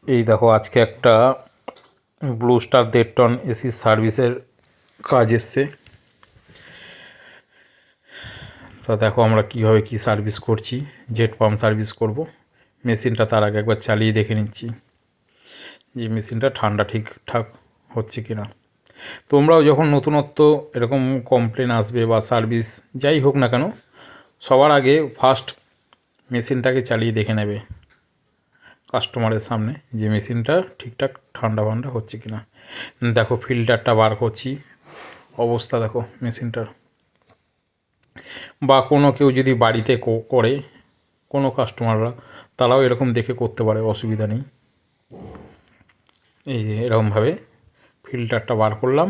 এই দেখো আজকে একটা ব্লু স্টার 1.5 টন এসি সার্ভিসের কাজ এসছে। তা দেখো আমরা কীভাবে কী সার্ভিস করছি। জেট পাম্প সার্ভিস করব। মেশিনটা তার আগে একবার চালিয়ে দেখে নিচ্ছি যে মেশিনটা ঠান্ডা ঠিকঠাক হচ্ছে কি না। তোমরাও যখন নতুনত্ব এরকম কমপ্লেন আসবে বা সার্ভিস যাই হোক না কেন, সবার আগে ফার্স্ট মেশিনটাকে চালিয়ে দেখে নেবে কাস্টমারের সামনে যে মেশিনটা ঠিকঠাক ঠান্ডা ফান্ডা হচ্ছে কি না। দেখো ফিল্টারটা বার করছি, অবস্থা দেখো মেশিনটার। বা কোনো কেউ যদি বাড়িতে করে, কোনো কাস্টমাররা, তারাও এরকম দেখে করতে পারে, অসুবিধা নেই। এই যে এরকমভাবে ফিল্টারটা বার করলাম,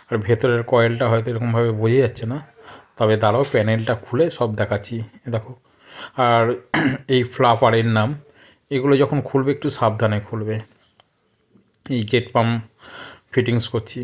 আর ভেতরের কয়েলটা হয়তো এরকমভাবে বোঝা যাচ্ছে না, তবে দাঁড়াও প্যানেলটা খুলে সব দেখাচ্ছি। দেখো, আর এই ফ্লাপারের নাম, এগুলো যখন খুলবে একটু সাবধানে খুলবে। এই জেট পাম্প ফিটিংস করছি।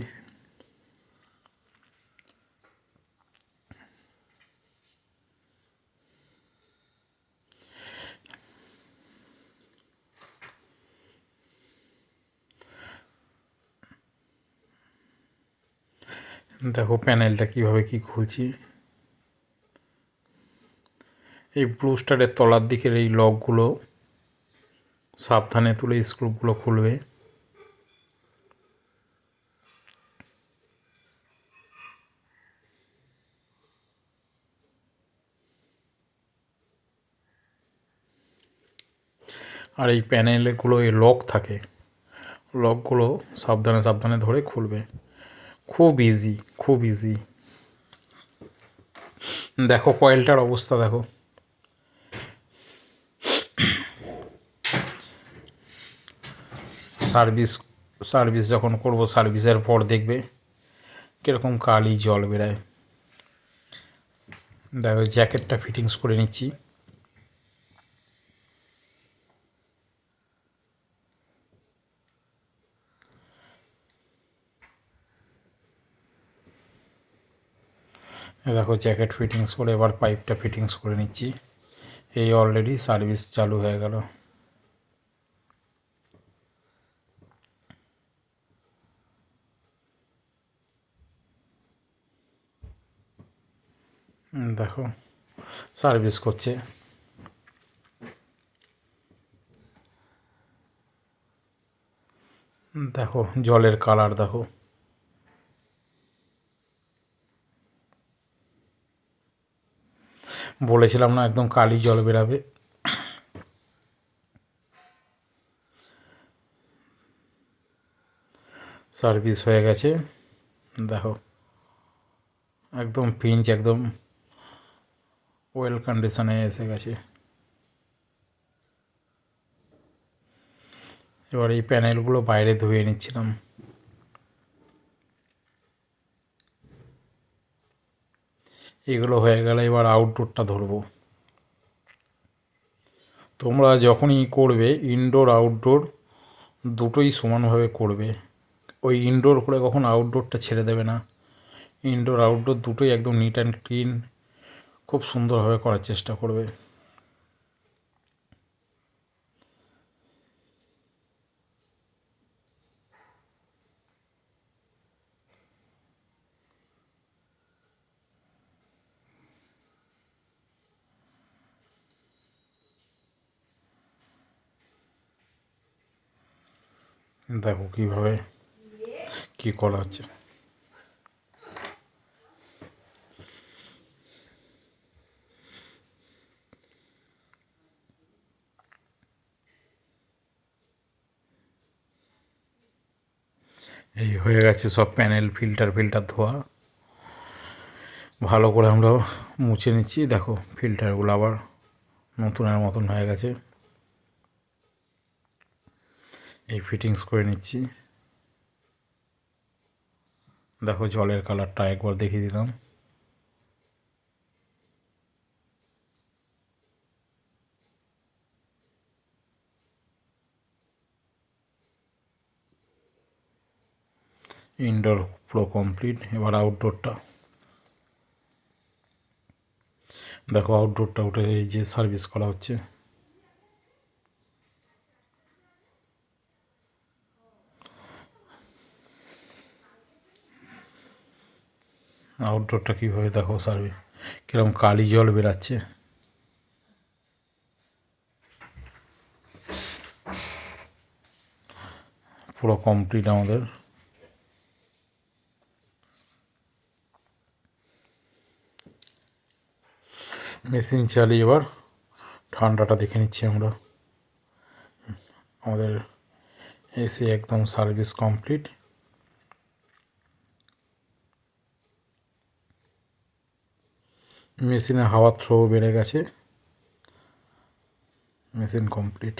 দেখো প্যানেলটা কীভাবে কী খুলছি। এই ব্লু স্টারের তলার দিকের এই লকগুলো সাবধানে তুলে স্ক্রুগুলো খুলবে। আর এই প্যানেলগুলো এই লক থাকে, লকগুলো সাবধানে সাবধানে ধরে খুলবে। খুব ইজি, খুব ইজি। দেখো কয়েলটার অবস্থা দেখো। সার্ভিস সার্ভিস যখন করব, সার্ভিসের পর দেখবে কীরকম কালি জল বেরায়। দেখো জ্যাকেটটা ফিটিংস করে নিচ্ছি। দেখো জ্যাকেট ফিটিংস করে এবার পাইপটা ফিটিংস করে নিচ্ছি। এই অলরেডি সার্ভিস চালু হয়ে গেল। দেখো সার্ভিস করছে। দেখো জলের কালার দেখো। বলেছিলাম না একদম কালি জল বেরাবে। সার্ভিস হয়ে গেছে দেখো, একদম পিঞ্চ, একদম ওয়েল কন্ডিশনে এসে গেছে। এবার এই প্যানেলগুলো বাইরে ধুয়ে নিচ্ছিলাম। এগুলো হয়ে গেলে এবার আউটডোরটা ধরবো। তোমরা যখনই করবে ইনডোর আউটডোর দুটোই সমানভাবে করবে। ওই ইনডোর করে কখন আউটডোরটা ছেড়ে দেবে না। ইনডোর আউটডোর দুটোই একদম নিট অ্যান্ড ক্লিন, খুব সুন্দরভাবে করার চেষ্টা করবে। দেখো কীভাবে কী করা হচ্ছে। এই হয়ে গেছে সব প্যানেল ফিল্টার ধোয়া। ভালো করে আমরা মুছে নিচ্ছি। দেখো ফিল্টারগুলো আবার নতুনের মতন হয়ে গেছে। এই ফিটিংস করে নিচ্ছি। দেখো জলের কালারটা একবার দেখিয়ে দিলাম। ইনডোর পুরো কমপ্লিট। এবার আউটডোরটা দেখো, আউটডোরটা উঠে এই যে সার্ভিস করা হচ্ছে। আউটডোরটা কীভাবে দেখো সার্ভিস, কীরকম কালি জল বেরাচ্ছে। পুরো কমপ্লিট আমাদের। মেশিন চালিয়ে এবার ঠান্ডাটা দেখে নিচ্ছি আমরা। আমাদের এসি একদম সার্ভিস কমপ্লিট। মেশিনে হাওয়ার থ্রো বেড়ে গেছে। Machine complete.